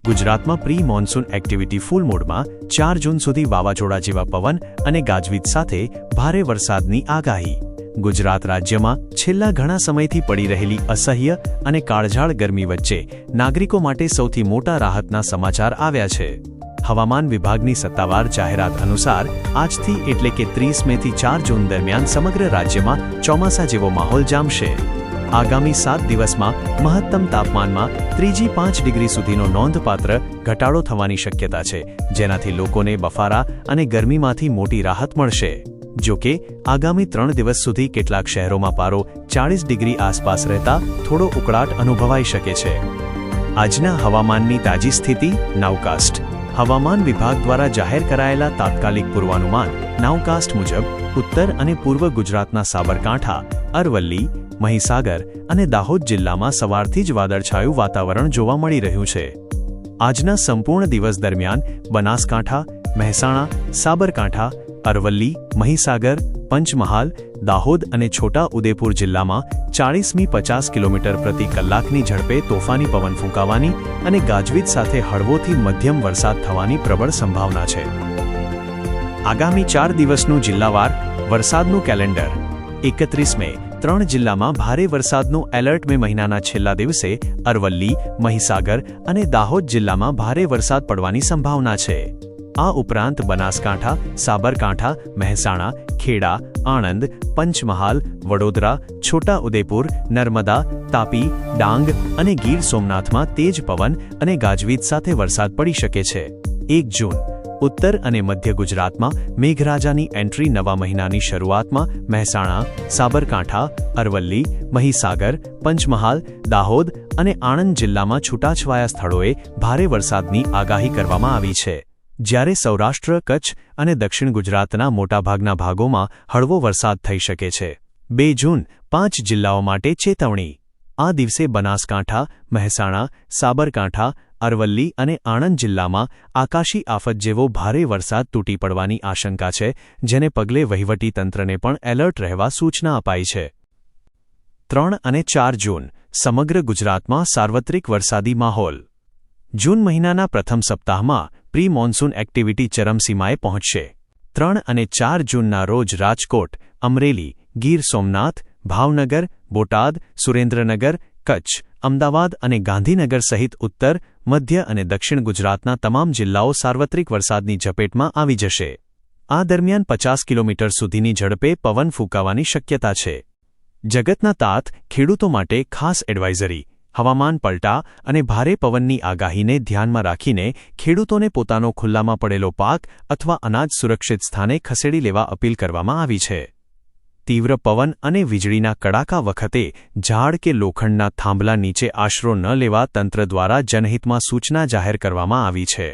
ગુજરાતમાં pre monsoon activity ફૂલ મોડમાં 4 જૂન સુધી વાવાઝોડા જેવા પવન અને ગાજવીજ સાથે ભારે વરસાદની આગાહી। ગુજરાત રાજ્યમાં છેલ્લા ઘણા સમયથી પડી રહેલી અસહ્ય અને કાળઝાળ ગરમી વચ્ચે નાગરિકો માટે સૌથી મોટા રાહતના સમાચાર આવ્યા છે। હવામાન વિભાગની સત્તાવાર જાહેરાત અનુસાર આજથી એટલે કે 30 મેથી 4 જૂન દરમિયાન સમગ્ર રાજ્યમાં ચોમાસા જેવો માહોલ જામશે। આગામી 7 દિવસમાં મહત્તમ તાપમાનમાં 3 થી 5 ડિગ્રી સુધીનો નોંધપાત્ર ઘટાડો થવાની શક્યતા છે, જેનાથી લોકોને બફારા અને ગરમીમાંથી મોટી રાહત મળશે। જો કે આગામી 3 દિવસ સુધી કેટલાક શહેરોમાં પારો 40 ડિગ્રી આસપાસ રહેતા થોડો ઉકળાટ અનુભવાઈ શકે છે। આજના હવામાનની તાજી સ્થિતિ નાઉકાસ્ટ। હવામાન વિભાગ દ્વારા જાહેર કરાયેલા તાત્કાલિક પૂર્વાનુમાન નાઉકાસ્ટ મુજબ ઉત્તર અને પૂર્વ ગુજરાતના સાબરકાંઠા, અરવલ્લી, મહીસાગર અને દાહોદ જિલ્લામાં સવારથી જ વાદળછાયું વાતાવરણ જોવા મળી રહ્યું છે। આજના સંપૂર્ણ દિવસ દરમિયાન બનાસકાંઠા, મહેસાણા, સાબરકાંઠા, અરવલ્લી, મહીસાગર, પંચમહાલ, દાહોદ અને છોટા ઉદેપુર જિલ્લામાં 40થી 50 કિલોમીટર પ્રતિ કલાકની ઝડપે તોફાની પવન ફૂંકાવાની અને ગાજવીજ સાથે હળવોથી મધ્યમ વરસાદ થવાની પ્રબળ સંભાવના છે। આગામી 4 દિવસનું જિલ્લાવાર વરસાદનું કેલેન્ડર। 31 મે 3 જિલ્લામાં ભારે વરસાદનું એલર્ટ। મે મહિનાના છેલ્લા દિવસે અરવલ્લી, મહીસાગર અને દાહોદ જિલ્લામાં ભારે વરસાદ પડવાની સંભાવના છે। આ ઉપરાંત બનાસકાંઠા, સાબરકાંઠા, મહેસાણા, ખેડા, આણંદ, પંચમહાલ, વડોદરા, છોટા ઉદેપુર, નર્મદા, તાપી, ડાંગ અને ગીર સોમનાથમાં તેજ પવન અને ગાજવીજ સાથે વરસાદ પડી શકે છે। 1 જૂન ઉત્તર અને મધ્ય ગુજરાતમાં મેઘરાજાની એન્ટ્રી। નવા મહિનાની શરૂઆતમાં મહેસાણા, સાબરકાંઠા, અરવલ્લી, મહીસાગર, પંચમહાલ, દાહોદ અને આણંદ જિલ્લામાં છૂટાછવાયા સ્થળોએ ભારે વરસાદની આગાહી કરવામાં આવી છે, જ્યારે સૌરાષ્ટ્ર, કચ્છ અને દક્ષિણ ગુજરાતના મોટાભાગના ભાગોમાં હળવો વરસાદ થઈ શકે છે। 2 જૂન 5 જિલ્લાઓ માટે ચેતવણી। આ દિવસે બનાસકાંઠા, મહેસાણા, સાબરકાંઠા, અરવલ્લી અને આણંદ જિલ્લામાં આકાશી આફત જેવો ભારે વરસાદ તૂટી પડવાની આશંકા છે, જેને પગલે વહીવટીતંત્રને પણ એલર્ટ રહેવા સૂચના અપાઈ છે। 3 અને 4 જૂન સમગ્ર ગુજરાતમાં સાર્વત્રિક વરસાદી માહોલ। જૂન મહિનાના પ્રથમ સપ્તાહમાં પ્રી મોન્સૂન એક્ટિવિટી ચરમસીમાએ પહોંચશે। 3 અને 4 જૂનના રોજ રાજકોટ, અમરેલી, ગીર સોમનાથ, ભાવનગર, બોટાદ, સુરેન્દ્રનગર, કચ્છ, અમદાવાદ અને ગાંધીનગર સહિત ઉત્તર, મધ્ય અને દક્ષિણ ગુજરાતના તમામ જિલ્લાઓ સાર્વત્રિક વરસાદની ઝપેટમાં આવી જશે। આ દરમિયાન 50 કિલોમીટર સુધીની ઝડપે પવન ફૂંકાવાની શક્યતા છે। જગતના તાત ખેડૂતો માટે ખાસ એડવાઇઝરી। હવામાન પલટા અને ભારે પવનની આગાહીને ધ્યાનમાં રાખીને ખેડૂતોને પોતાનો ખુલ્લામાં પડેલો પાક અથવા અનાજ સુરક્ષિત સ્થાને ખસેડી લેવા અપીલ કરવામાં આવી છે। તીવ્ર પવન અને વીજળીના કડાકા વખતે ઝાડ કે લોખંડના થાંભલા નીચે આશરો ન લેવા તંત્ર દ્વારા જનહિતમાં સૂચના જાહેર કરવામાં આવી છે।